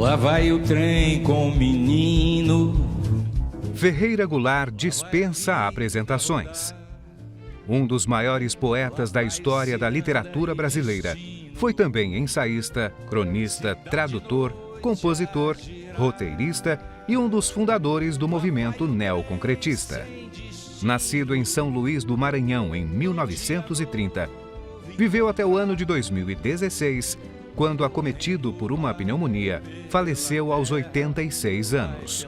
Lá vai o trem com o menino. Ferreira Goulart dispensa apresentações. Um dos maiores poetas da história da literatura brasileira, foi também ensaísta, cronista, tradutor, compositor, roteirista e um dos fundadores do movimento neoconcretista. Nascido em São Luís do Maranhão em 1930, viveu até o ano de 2016, quando, acometido por uma pneumonia, faleceu aos 86 anos.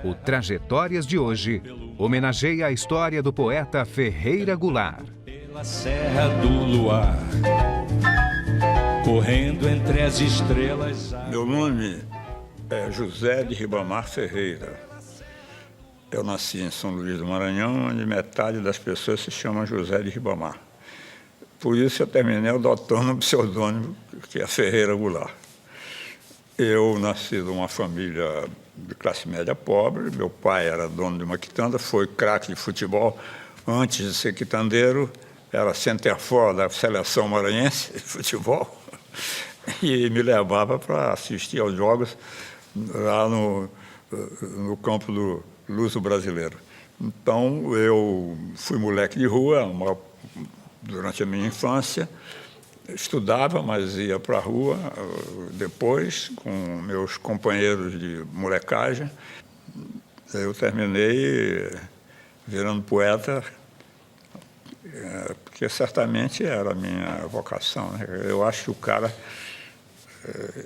O Trajetórias de hoje homenageia a história do poeta Ferreira Goulart. Pela Serra do Luar, correndo entre as estrelas. Meu nome é José de Ribamar Ferreira. Eu nasci em São Luís do Maranhão, onde metade das pessoas se chama José de Ribamar. Por isso eu terminei adotando um pseudônimo, que é Ferreira Goulart. Eu nasci de uma família de classe média pobre. Meu pai era dono de uma quitanda, foi craque de futebol. Antes de ser quitandeiro, era centerfor da seleção maranhense de futebol. E me levava para assistir aos jogos lá no campo do Luso Brasileiro. Então, eu fui moleque de rua durante a minha infância. Estudava, mas ia para a rua depois, com meus companheiros de molecagem. Eu terminei virando poeta, porque certamente era a minha vocação, né? Eu acho que o cara,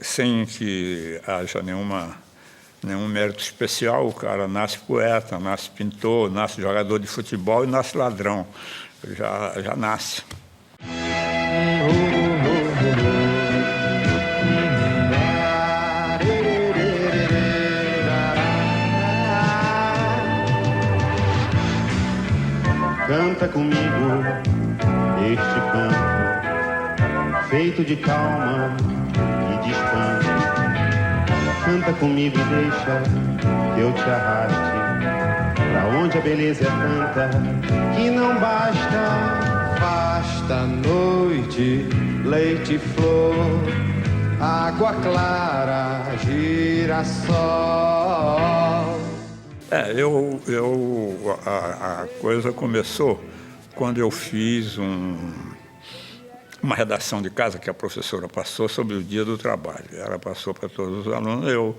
sem que haja nenhum mérito especial, o cara nasce poeta, nasce pintor, nasce jogador de futebol e nasce ladrão. Já nasce. Canta comigo este canto, feito de calma e de espanto. Canta comigo e deixa que eu te arraste pra onde a beleza é tanta que não basta. Basta noite, leite e flor, água clara, girassol. A coisa começou quando eu fiz uma redação de casa que a professora passou sobre o Dia do Trabalho. Ela passou para todos os alunos. Eu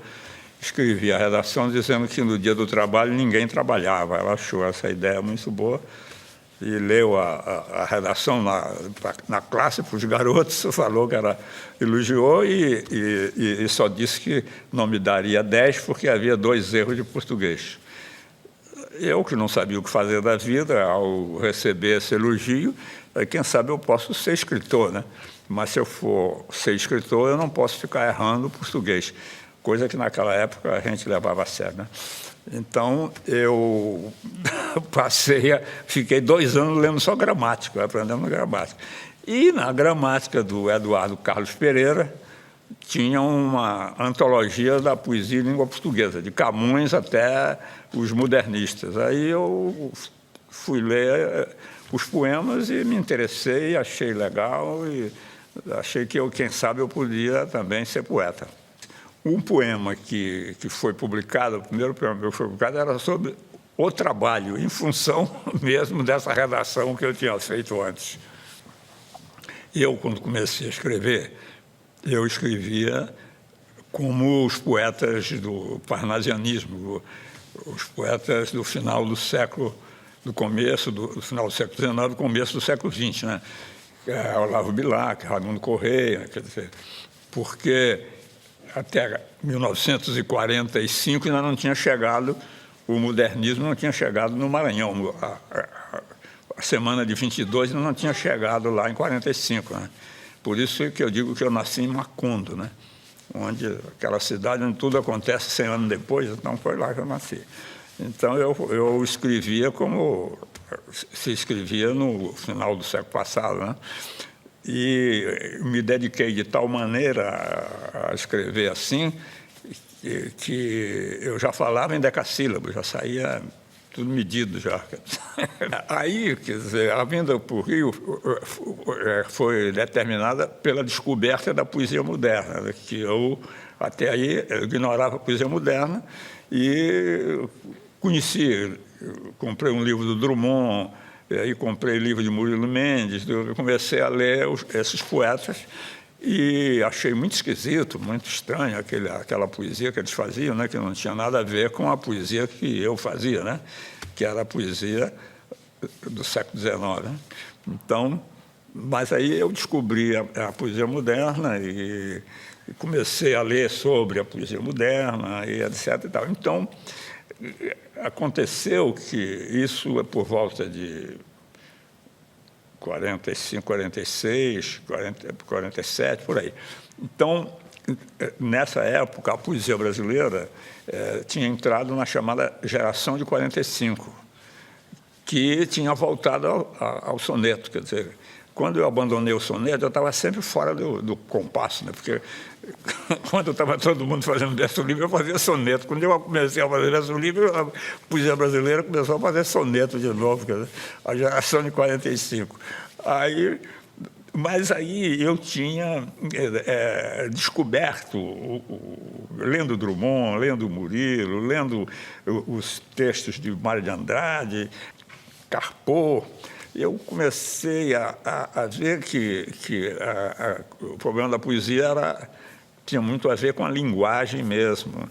escrevi a redação dizendo que no Dia do Trabalho ninguém trabalhava. Ela achou essa ideia muito boa e leu a redação na classe para os garotos, falou que ela elogiou e só disse que não me daria 10 porque havia 2 erros de português. Eu, que não sabia o que fazer da vida, ao receber esse elogio, quem sabe eu posso ser escritor, né? Mas se eu for ser escritor, eu não posso ficar errando português, coisa que naquela época a gente levava a sério, né? Então, eu fiquei 2 anos lendo só gramática, aprendendo gramática. E na gramática do Eduardo Carlos Pereira, tinha uma antologia da poesia em língua portuguesa, de Camões até os modernistas. Aí eu fui ler os poemas e me interessei, achei legal e achei que quem sabe, eu podia também ser poeta. Um poema que foi publicado, o primeiro poema que foi publicado, era sobre o trabalho, em função mesmo dessa redação que eu tinha feito antes. Eu, quando comecei a escrever, eu escrevia como os poetas do parnasianismo, os poetas do final do século, do final do século XIX, do começo do século XX, né? Olavo Bilac, Raimundo Correia, quer dizer, porque até 1945 ainda não tinha chegado, o modernismo não tinha chegado no Maranhão. A semana de 22 não tinha chegado lá em 45, né? Por isso que eu digo que eu nasci em Macondo, né? Onde aquela cidade onde tudo acontece 100 anos depois, então foi lá que eu nasci. Então eu escrevia como se escrevia no final do século passado, né? E me dediquei de tal maneira a escrever assim que eu já falava em decassílabos, já saía tudo medido já. Aí, quer dizer, a vinda para o Rio foi determinada pela descoberta da poesia moderna, que eu Até aí, eu ignorava a poesia moderna e conheci, comprei um livro do Drummond, e aí comprei livro de Murilo Mendes, eu comecei a ler esses poetas e achei muito esquisito, muito estranho aquela poesia que eles faziam, né, que não tinha nada a ver com a poesia que eu fazia, né, que era a poesia do século XIX. Né? Então, mas aí eu descobri a poesia moderna e comecei a ler sobre a poesia moderna e etc. E tal. Então, aconteceu que isso é por volta de 45, 46, 47, por aí. Então, nessa época, a poesia brasileira tinha entrado na chamada geração de 45, que tinha voltado ao soneto. Quer dizer, quando eu abandonei o soneto, eu estava sempre fora do compasso, né? Porque quando estava todo mundo fazendo verso livre, eu fazia soneto. Quando eu comecei a fazer verso livre, a poesia brasileira começou a fazer soneto de novo, quer dizer, a geração de 45. Mas aí eu tinha descoberto, lendo Drummond, lendo Murilo, lendo os textos de Mário de Andrade, Carpot, eu comecei a ver que o problema da poesia tinha muito a ver com a linguagem mesmo.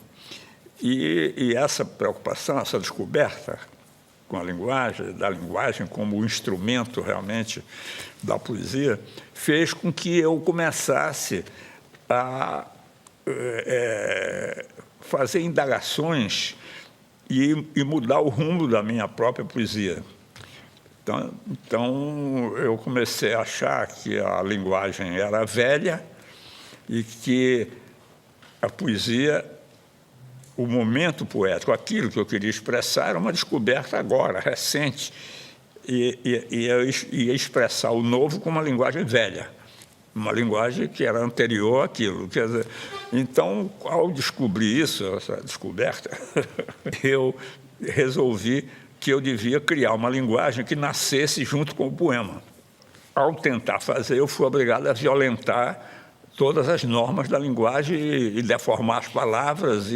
E essa preocupação, essa descoberta com a linguagem, da linguagem como instrumento realmente da poesia, fez com que eu começasse a fazer indagações e mudar o rumo da minha própria poesia. Então, eu comecei a achar que a linguagem era velha e que a poesia, o momento poético, aquilo que eu queria expressar, era uma descoberta agora, recente, e eu ia expressar o novo com uma linguagem velha, uma linguagem que era anterior àquilo. Quer dizer, então, ao descobrir isso, essa descoberta, eu resolvi que eu devia criar uma linguagem que nascesse junto com o poema. Ao tentar fazer, eu fui obrigado a violentar todas as normas da linguagem e deformar as palavras.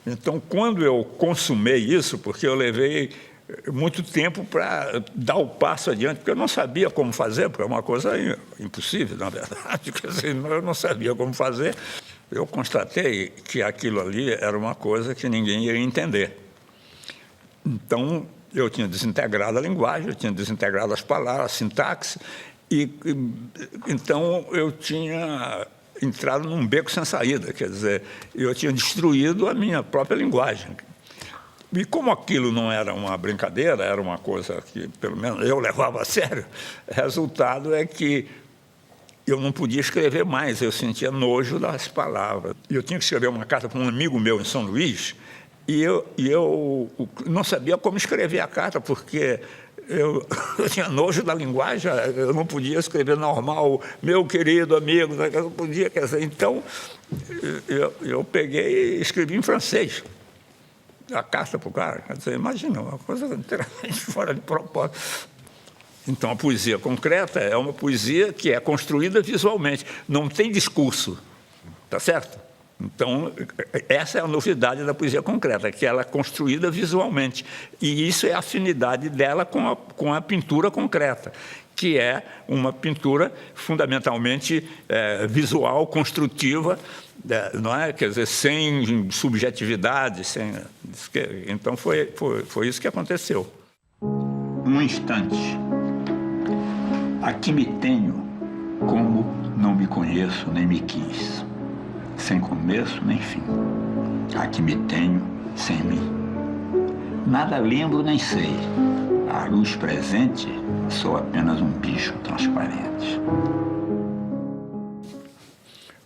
Então, quando eu consumei isso, porque eu levei muito tempo para dar o passo adiante, porque eu não sabia como fazer, porque é uma coisa impossível, na verdade. Quer dizer, eu não sabia como fazer. Eu constatei que aquilo ali era uma coisa que ninguém ia entender. Então, eu tinha desintegrado a linguagem, eu tinha desintegrado as palavras, a sintaxe, então eu tinha entrado num beco sem saída, quer dizer, eu tinha destruído a minha própria linguagem. E como aquilo não era uma brincadeira, era uma coisa que, pelo menos, eu levava a sério, o resultado é que eu não podia escrever mais, eu sentia nojo das palavras. Eu tinha que escrever uma carta para um amigo meu em São Luís, e eu não sabia como escrever a carta, porque eu tinha nojo da linguagem, eu não podia escrever normal, meu querido amigo, eu não podia, quer dizer, então eu peguei e escrevi em francês a carta para o cara. Quer dizer, imagina, uma coisa inteiramente fora de propósito. Então, a poesia concreta é uma poesia que é construída visualmente, não tem discurso, tá certo? Então, essa é a novidade da poesia concreta, que ela é construída visualmente. E isso é a afinidade dela com a pintura concreta, que é uma pintura fundamentalmente visual, construtiva, não é? Quer dizer, sem subjetividade, sem... Então, foi isso que aconteceu. Um instante. Aqui me tenho como não me conheço nem me quis. Sem começo nem fim. Aqui me tenho sem mim. Nada lembro nem sei. A luz presente, sou apenas um bicho transparente.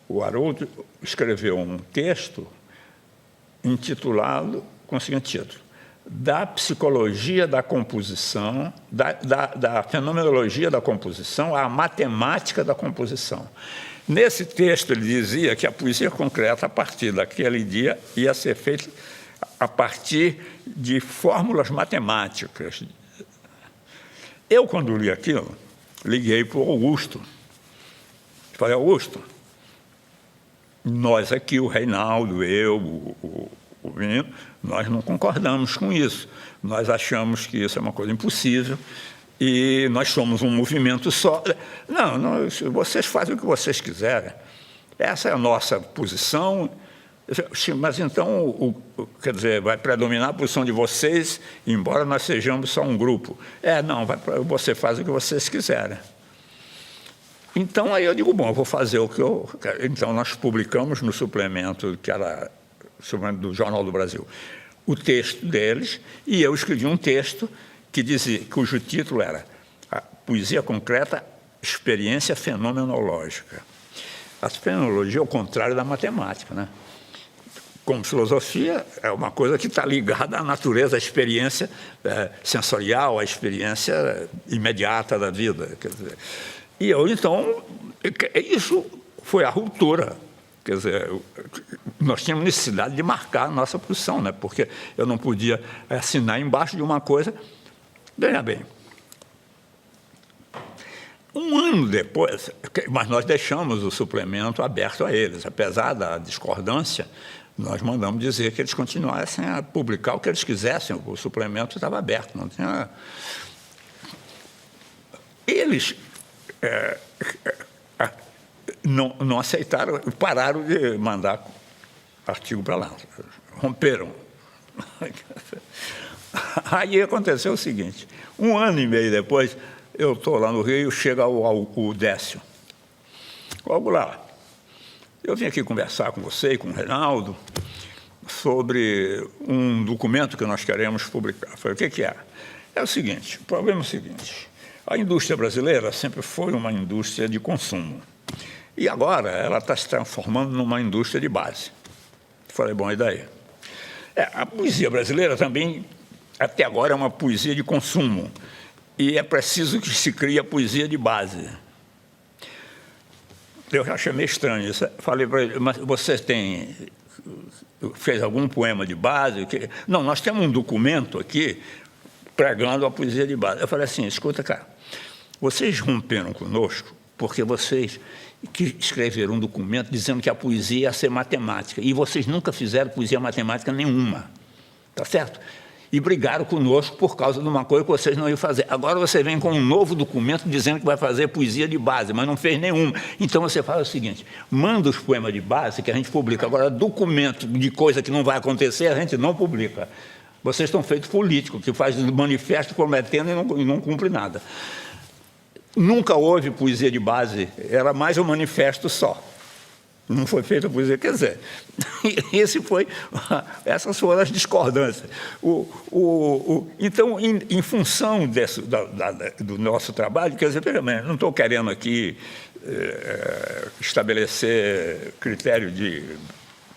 O Haroldo escreveu um texto intitulado, com o seguinte título: Da psicologia da composição, da fenomenologia da composição à matemática da composição. Nesse texto, ele dizia que a poesia concreta, a partir daquele dia, ia ser feita a partir de fórmulas matemáticas. Eu, quando li aquilo, liguei para o Augusto. Falei, Augusto, nós aqui, o Reinaldo, eu, o menino, nós não concordamos com isso. Nós achamos que isso é uma coisa impossível e nós somos um movimento só. Não, vocês fazem o que vocês quiserem. Essa é a nossa posição. Mas então, quer dizer, vai predominar a posição de vocês, embora nós sejamos só um grupo. Não, você faz o que vocês quiserem. Então, aí eu digo, bom, eu vou fazer o que eu quero. Então, nós publicamos no suplemento, que era o suplemento do Jornal do Brasil, o texto deles, e eu escrevi um texto que dizia, cujo título era a Poesia Concreta, Experiência Fenomenológica. A fenomenologia é o contrário da matemática, né? Como filosofia, é uma coisa que está ligada à natureza, à experiência sensorial, à experiência imediata da vida. Quer dizer, e eu, então, isso foi a ruptura. Quer dizer, nós tínhamos necessidade de marcar a nossa posição, né? Porque eu não podia assinar embaixo de uma coisa. Veja bem, um ano depois, mas nós deixamos o suplemento aberto a eles, apesar da discordância, nós mandamos dizer que eles continuassem a publicar o que eles quisessem, o suplemento estava aberto, não tinha... Eles não aceitaram, pararam de mandar artigo para lá, romperam. Aí aconteceu o seguinte, 1 ano e meio depois, eu estou lá no Rio, chega o Décio. Logo lá, eu vim aqui conversar com você e com o Reinaldo sobre um documento que nós queremos publicar. Eu falei, o que é? É o seguinte, o problema é o seguinte, a indústria brasileira sempre foi uma indústria de consumo. E agora ela está se transformando numa indústria de base. Eu falei, bom, e daí? A poesia brasileira também, até agora, é uma poesia de consumo. E é preciso que se crie a poesia de base. Eu já achei meio estranho isso. Falei para ele, mas você fez algum poema de base? Não, nós temos um documento aqui pregando a poesia de base. Eu falei assim, escuta, cara, vocês romperam conosco porque vocês que escreveram um documento dizendo que a poesia ia ser matemática, e vocês nunca fizeram poesia matemática nenhuma, tá certo? E brigaram conosco por causa de uma coisa que vocês não iam fazer. Agora você vem com um novo documento dizendo que vai fazer poesia de base, mas não fez nenhuma. Então você fala o seguinte, manda os poemas de base que a gente publica. Agora, documento de coisa que não vai acontecer, a gente não publica. Vocês estão feitos políticos, que faz manifesto prometendo e não cumpre nada. Nunca houve poesia de base, era mais um manifesto só. Não foi feita poesia, quer dizer, essas foram as discordâncias. Então, em função do nosso trabalho, quer dizer, não estou querendo aqui estabelecer critério de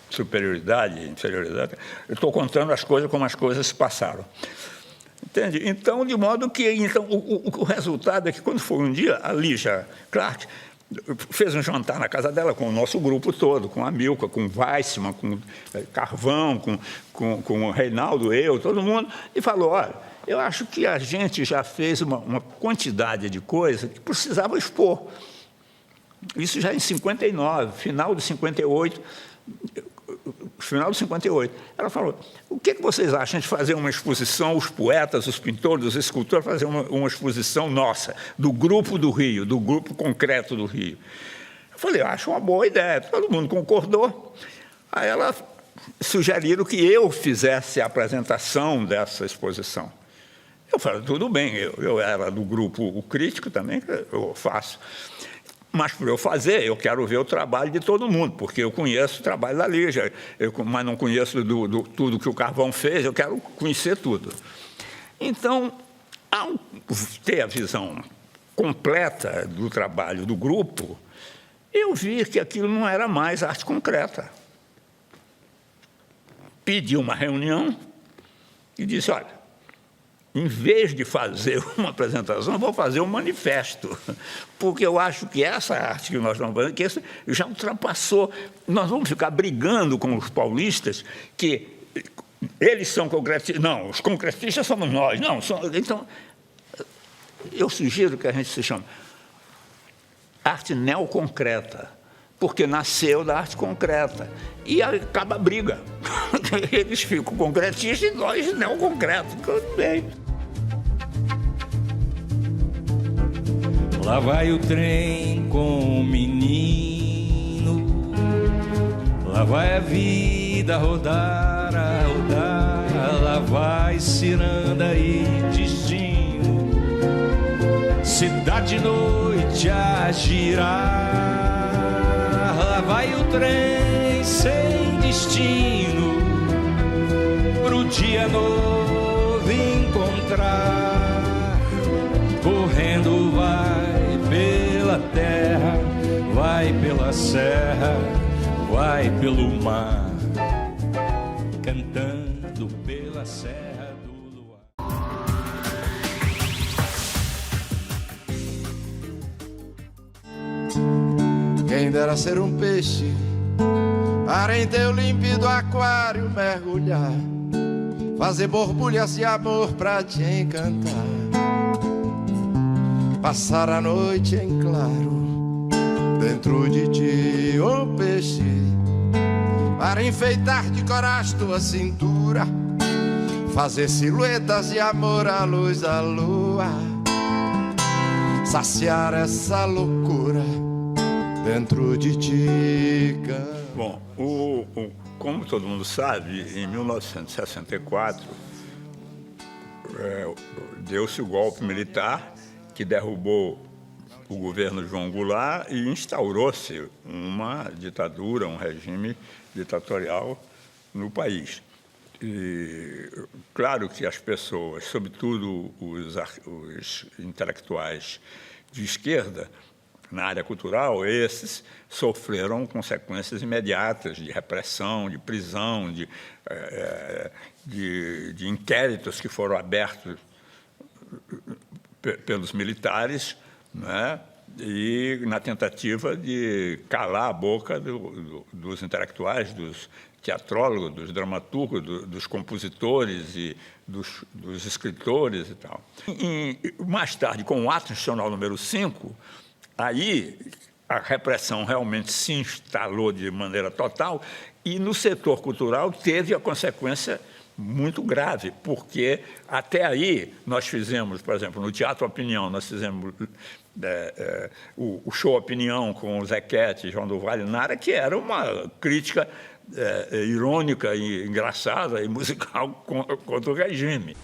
superioridade, inferioridade, eu estou contando as coisas como as coisas se passaram. Entende? Então, de modo que o resultado é que, quando foi um dia, a Lígia Clark fez um jantar na casa dela com o nosso grupo todo, com a Milka, com o Weissman, com Carvão, com o Reinaldo, eu, todo mundo, e falou, olha, eu acho que a gente já fez uma quantidade de coisa que precisava expor. Isso já em 59, final de 58, ela falou, o que vocês acham de fazer uma exposição, os poetas, os pintores, os escultores, fazer uma exposição nossa, do grupo do Rio, do grupo concreto do Rio? Eu falei, eu acho uma boa ideia, todo mundo concordou. Aí ela sugeriram que eu fizesse a apresentação dessa exposição. Eu falei, tudo bem, eu era do grupo O Crítico também, eu faço. Mas, para eu fazer, eu quero ver o trabalho de todo mundo, porque eu conheço o trabalho da Lígia, mas não conheço tudo que o Carvão fez, eu quero conhecer tudo. Então, ao ter a visão completa do trabalho do grupo, eu vi que aquilo não era mais arte concreta. Pedi uma reunião e disse, olha, em vez de fazer uma apresentação, eu vou fazer um manifesto, porque eu acho que essa arte que nós estamos fazendo, que isso já ultrapassou. Nós vamos ficar brigando com os paulistas, que eles são concretistas. Não, os concretistas somos nós. Não, então, eu sugiro que a gente se chame arte neoconcreta, porque nasceu da arte concreta. E acaba a briga. Eles ficam concretistas e nós não concretos. Bem. Lá vai o trem com o menino, lá vai a vida rodar, a rodar, lá vai ciranda e destino, cidade e noite a girar. Lá vai o trem sem destino, pro dia novo encontrar, correndo vai pela terra, vai pela serra, vai pelo mar, cantando pela serra do luar. Quem dera ser um peixe para em teu límpido aquário mergulhar, fazer borbulhas de amor pra te encantar, passar a noite em claro dentro de ti, ô peixe, para enfeitar de coragem tua cintura, fazer silhuetas de amor à luz da lua, saciar essa loucura dentro de ti. Bom, como todo mundo sabe, em 1964 deu-se o golpe militar que derrubou o governo João Goulart e instaurou-se uma ditadura, um regime ditatorial no país. E, claro que as pessoas, sobretudo os intelectuais de esquerda, na área cultural, esses sofreram consequências imediatas de repressão, de prisão, de inquéritos que foram abertos pelos militares, né? E na tentativa de calar a boca dos intelectuais, dos teatrólogos, dos dramaturgos, dos compositores e dos escritores e tal. E, mais tarde, com o Ato Institucional número 5, aí a repressão realmente se instalou de maneira total e no setor cultural teve a consequência muito grave, porque até aí nós fizemos, por exemplo, no Teatro Opinião, nós fizemos o show Opinião com o Zequete, João do Vale Nara, que era uma crítica irônica e engraçada e musical contra o regime.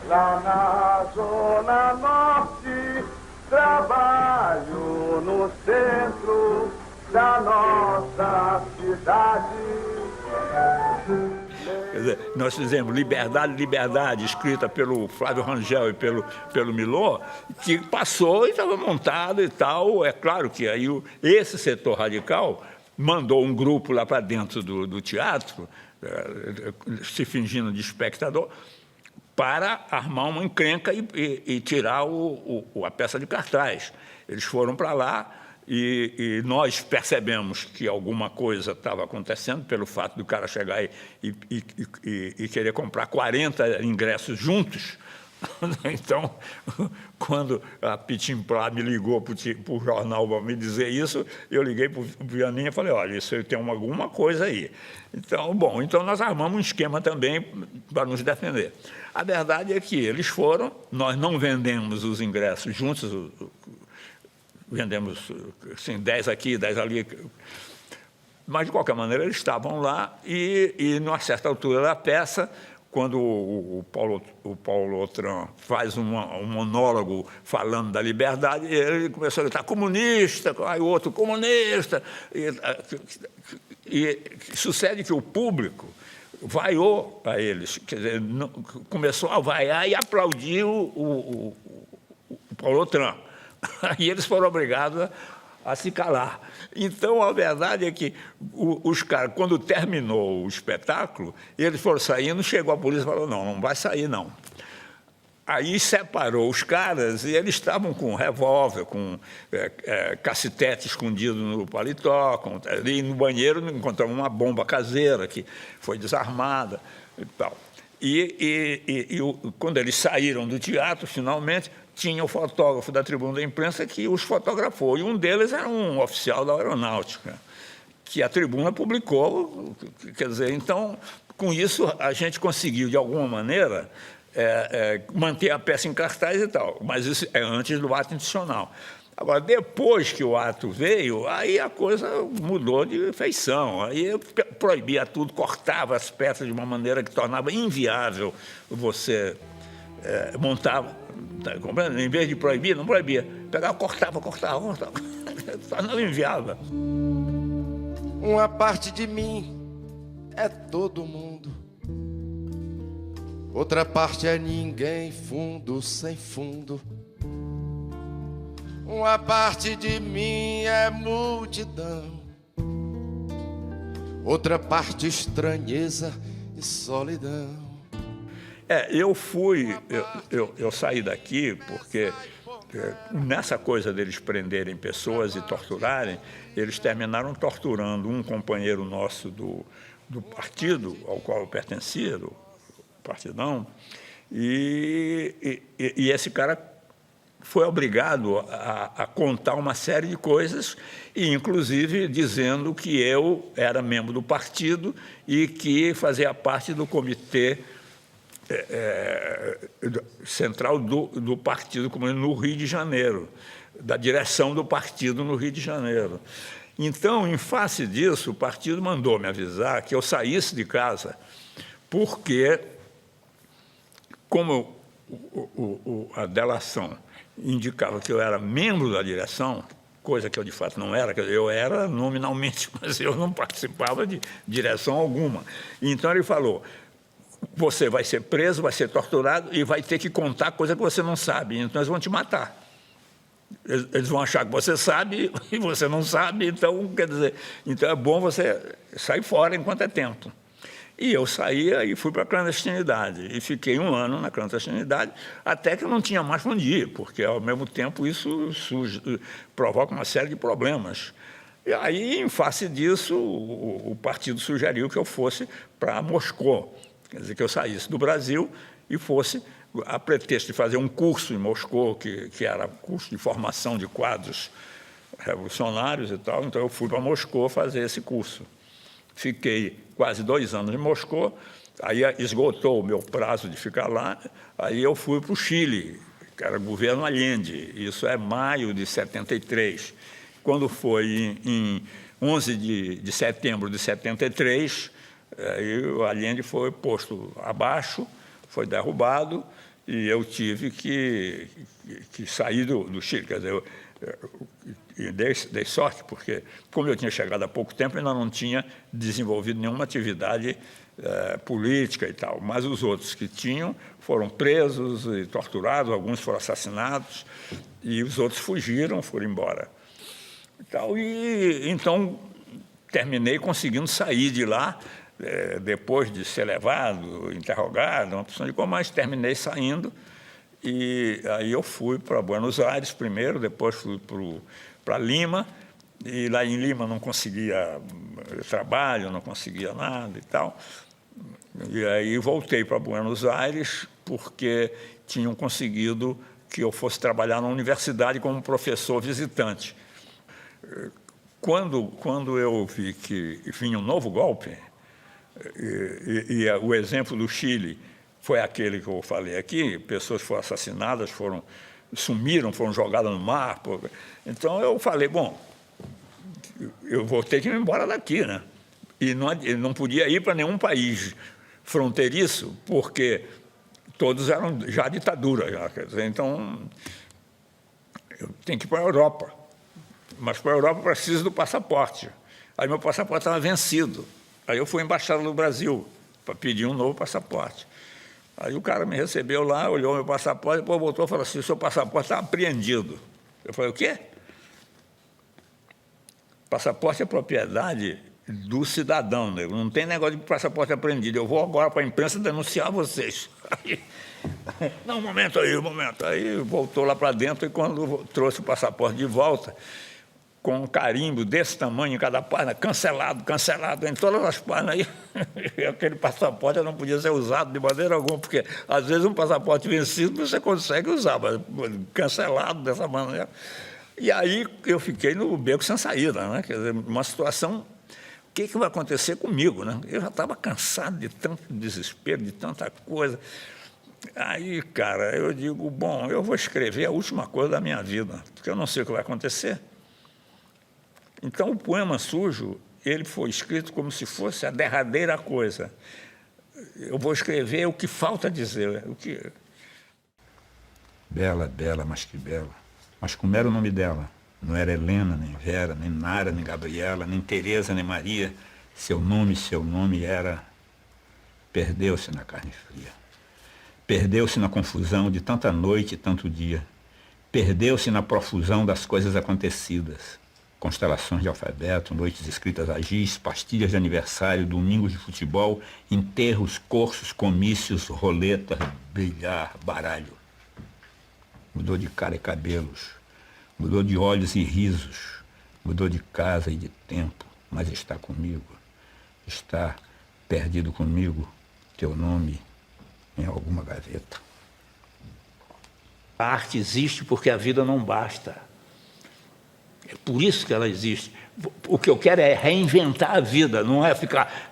Lá na Zona Norte, trabalho no centro da nossa cidade. Quer dizer, nós fizemos Liberdade, Liberdade, escrita pelo Flávio Rangel e pelo Milor, que passou e estava montado e tal. É claro que aí esse setor radical mandou um grupo lá para dentro do teatro, se fingindo de espectador, para armar uma encrenca e tirar a peça de cartaz. Eles foram para lá e nós percebemos que alguma coisa estava acontecendo pelo fato do cara chegar e querer comprar 40 ingressos juntos. Então, quando a Pitim Plá me ligou para o jornal para me dizer isso, eu liguei para o Vianinha e falei, olha, isso tem alguma coisa aí. Então, bom, então nós armamos um esquema também para nos defender. A verdade é que eles foram, nós não vendemos os ingressos juntos, vendemos assim, 10 aqui, 10 ali, mas de qualquer maneira eles estavam lá e numa certa altura da peça, quando o Paulo Autran faz um monólogo falando da liberdade, ele começou a gritar comunista, aí o outro comunista, e sucede que o público vaiou a eles, quer dizer, começou a vaiar e aplaudir o Paulo Autran. Aí eles foram obrigados a se calar. Então, a verdade é que os caras, quando terminou o espetáculo, eles foram saindo, chegou a polícia e falou, não vai sair, não. Aí separou os caras e eles estavam com revólver, com cacetete escondido no paletó, ali no banheiro encontramos uma bomba caseira que foi desarmada e tal. E quando eles saíram do teatro, finalmente, tinha o fotógrafo da Tribuna da Imprensa que os fotografou, e um deles era um oficial da Aeronáutica, que a Tribuna publicou. Quer dizer, então, com isso, a gente conseguiu, de alguma maneira, manter a peça em cartaz e tal, mas isso é antes do ato institucional. Agora, depois que o ato veio, aí a coisa mudou de feição. Aí eu proibia tudo, cortava as peças de uma maneira que tornava inviável você montar. Tá compreendendo? Em vez de proibir, não proibia. Pegava, cortava. Tornava inviável. Uma parte de mim é todo mundo, outra parte é ninguém, fundo sem fundo. Uma parte de mim é multidão, outra parte estranheza e solidão. Eu saí daqui porque nessa coisa deles prenderem pessoas e torturarem, eles terminaram torturando um companheiro nosso do partido ao qual eu pertencia, do Partidão, e esse cara foi obrigado a contar uma série de coisas, e inclusive dizendo que eu era membro do partido e que fazia parte do comitê central do Partido Comunista no Rio de Janeiro, da direção do partido no Rio de Janeiro. Então, em face disso, o partido mandou me avisar que eu saísse de casa, porque, como a delação indicava que eu era membro da direção, coisa que eu de fato não era, eu era nominalmente, mas eu não participava de direção alguma. Então ele falou: você vai ser preso, vai ser torturado e vai ter que contar coisa que você não sabe, então eles vão te matar. Eles vão achar que você sabe e você não sabe, então, quer dizer, então é bom você sair fora enquanto é tempo. E eu saía e fui para a clandestinidade. E fiquei 1 ano na clandestinidade, até que eu não tinha mais onde ir, porque, ao mesmo tempo, isso provoca uma série de problemas. E aí, em face disso, o partido sugeriu que eu fosse para Moscou, quer dizer, que eu saísse do Brasil e fosse, a pretexto de fazer um curso em Moscou, que era curso de formação de quadros revolucionários e tal. Então, eu fui para Moscou fazer esse curso. Fiquei quase 2 anos em Moscou, aí esgotou o meu prazo de ficar lá, aí eu fui para o Chile, que era o governo Allende, isso é maio de 73. Quando foi em 11 de setembro de 73, aí o Allende foi posto abaixo, foi derrubado, e eu tive que sair do Chile. Quer dizer, eu dei sorte, porque, como eu tinha chegado há pouco tempo, ainda não tinha desenvolvido nenhuma atividade política e tal. Mas os outros que tinham foram presos e torturados, alguns foram assassinados, e os outros fugiram, foram embora. Então, terminei conseguindo sair de lá, depois de ser levado, interrogado, uma opção de como, mas terminei saindo. E aí eu fui para Buenos Aires primeiro, depois fui para Lima, e lá em Lima não conseguia trabalho, não conseguia nada e tal. E aí voltei para Buenos Aires porque tinham conseguido que eu fosse trabalhar na universidade como professor visitante. Quando eu vi que vinha um novo golpe, e o exemplo do Chile foi aquele que eu falei aqui, pessoas foram assassinadas, sumiram, foram jogadas no mar. Então eu falei, bom, eu vou ter que ir embora daqui, né? E não podia ir para nenhum país fronteiriço, porque todos eram já ditadura. Já, quer dizer, então, eu tenho que ir para a Europa. Mas para a Europa eu preciso do passaporte. Aí meu passaporte estava vencido. Aí eu fui à Embaixada do Brasil para pedir um novo passaporte. Aí o cara me recebeu lá, olhou meu passaporte, depois voltou e falou assim: o seu passaporte está apreendido. Eu falei: o quê? Passaporte é propriedade do cidadão, nego. Não tem negócio de passaporte apreendido. Eu vou agora para a imprensa denunciar vocês. Aí, não, um momento. Aí voltou lá para dentro, e quando trouxe o passaporte de volta, com um carimbo desse tamanho em cada página, cancelado, cancelado, em todas as páginas. E aquele passaporte não podia ser usado de maneira alguma, porque às vezes um passaporte vencido você consegue usar, mas cancelado dessa maneira. E aí eu fiquei no beco sem saída, né? Quer dizer, uma situação, o que vai acontecer comigo, né? Eu já estava cansado de tanto desespero, de tanta coisa. Aí, cara, eu digo, bom, eu vou escrever a última coisa da minha vida, porque eu não sei o que vai acontecer. Então, o Poema Sujo, ele foi escrito como se fosse a derradeira coisa. Eu vou escrever o que falta dizer. O que... Bela, bela, mas que bela. Mas como era o nome dela? Não era Helena, nem Vera, nem Nara, nem Gabriela, nem Teresa, nem Maria. Seu nome era... Perdeu-se na carne fria. Perdeu-se na confusão de tanta noite e tanto dia. Perdeu-se na profusão das coisas acontecidas. Constelações de alfabeto, noites escritas a giz, pastilhas de aniversário, domingos de futebol, enterros, cursos, comícios, roleta, bilhar, baralho. Mudou de cara e cabelos, mudou de olhos e risos, mudou de casa e de tempo, mas está comigo, está perdido comigo, teu nome em alguma gaveta. A arte existe porque a vida não basta. É por isso que ela existe. O que eu quero é reinventar a vida, não é ficar...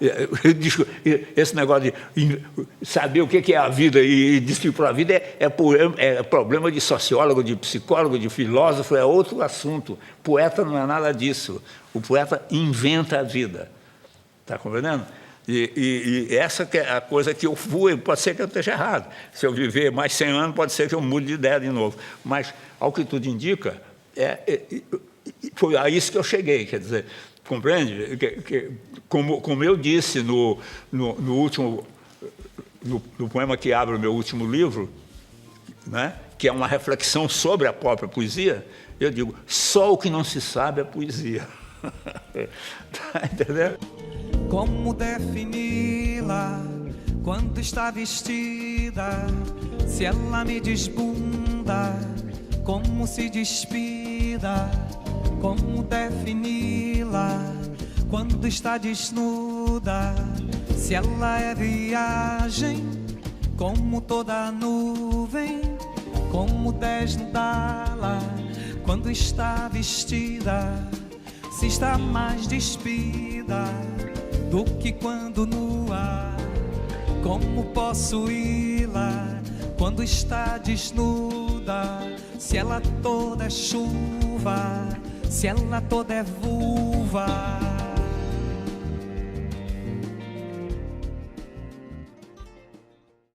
Esse negócio de saber o que é a vida e decifrar a vida é problema de sociólogo, de psicólogo, de filósofo, é outro assunto. Poeta não é nada disso. O poeta inventa a vida. Está compreendendo? E essa que é a coisa que eu fui, pode ser que eu esteja errado. Se eu viver mais 100 anos, pode ser que eu mude de ideia de novo. Mas, ao que tudo indica, foi a isso que eu cheguei, quer dizer, compreende? Como eu disse no poema que abre o meu último livro, né, que é uma reflexão sobre a própria poesia, eu digo, só o que não se sabe é poesia. Tá entendendo? Como defini-la quando está vestida? Se ela me desbunda, como se despida? Como defini-la quando está desnuda? Se ela é viagem, como toda nuvem, como desnudá-la quando está vestida? Se está mais despida do que quando nua, como posso ir-la quando está desnuda? Se ela toda é chuva, se ela toda é vulva.